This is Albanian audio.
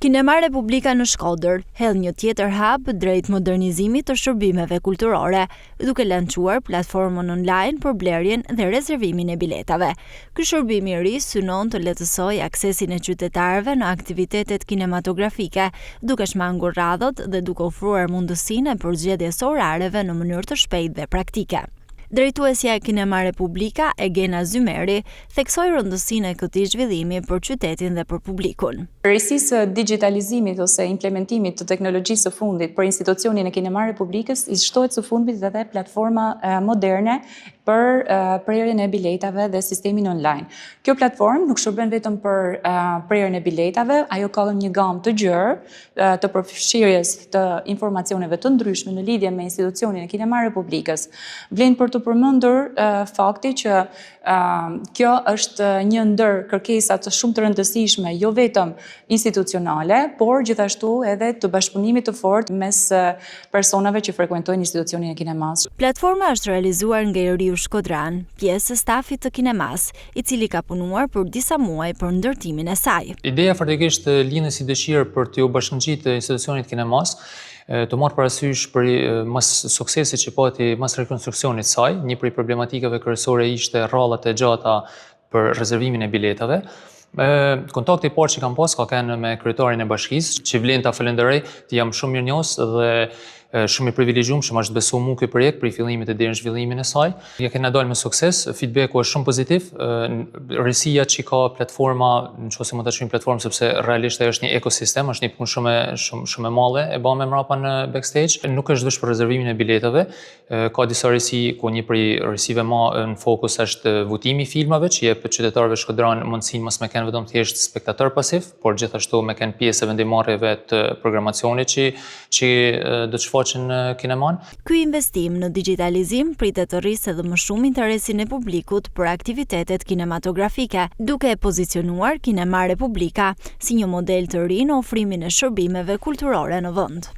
Kinema Republika në Shkodër hedh një tjetër hap drejt modernizimit të shërbimeve kulturore, duke lançuar platformën online për blerjen dhe rezervimin e biletave. Ky shërbim i ri synon të lehtësojë aksesin e qytetarëve në aktivitetet kinematografike, duke shmangur radhët dhe duke ofruar mundësinë e përzgjedhjes së orareve në mënyrë të shpejtë dhe praktike. Drejtuesja e Kinema Republika, Egena Zymeri, theksoi rëndësinë e këtij zhvillimi për qytetin dhe për publikun. Rëndësia së digitalizimit ose implementimit të teknologjisë së fundit për institucionin e Kinema Republikës i shtohet së fundit edhe platforma moderne për prerjen e biletave dhe sistemin online. Kjo platformë nuk shërben vetëm për prerjen e biletave, ajo ka një gamë të gjerë të përfshirjes të informacioneve të ndryshme në lidhje me institucionin e Kinema Republikës. Vlen për të përmendur fakti që kjo është një ndër kërkesat shumë të rëndësishme, jo vetëm institucionale, por gjithashtu edhe të bashkëpunimit të fortë mes personave që frekuentojnë institucionin e kinemas. Platforma është realizuar nga Eriu Shkodran, pjesë e stafit të kinemas, i cili ka punuar për disa muaj për ndërtimin e saj. Ideja faktikisht lindë si dëshirë për të bashkëngjitë institucionit kinemas, të marrë parasysh për mas suksesit që pati mas rekonstruksionit saj, një prej problematikave kryesore ishte rrallat e gjata për rezervimin e biletave. Kontakti i parë që kam pas ka qenë me kryetarin e bashkisë, që vlen ta falenderoj, të jam shumë mirënjohës dhe shumë i privilegjuar që më është besuar mua ky projekt prej fillimit deri në zhvillimin e saj. Ja kena dalë me sukses, feedbacku është shumë pozitiv. Rësia që ka platforma, nëse mund ta quajmë platformë sepse realisht ajo është një ekosistem, është një punë shumë e madhe e bëmë mbrapa në backstage. Nuk është vetëm për rezervimin e biletave, ka disa rësi ku një prej rësive më në fokus është votimi i filmave, që jep qytetarëve shkodran mundësinë mos me kanë vetëm thjesht spektator pasiv, por gjithashtu me kanë pjesë vendimarrjeve të programacionit që do të në kineman. Ky investim në digitalizim pritet të rrisë edhe më shumë interesin e publikut për aktivitetet kinematografike, duke e pozicionuar Kinema Republika si një model të ri në ofrimin e shërbimeve kulturore në vend.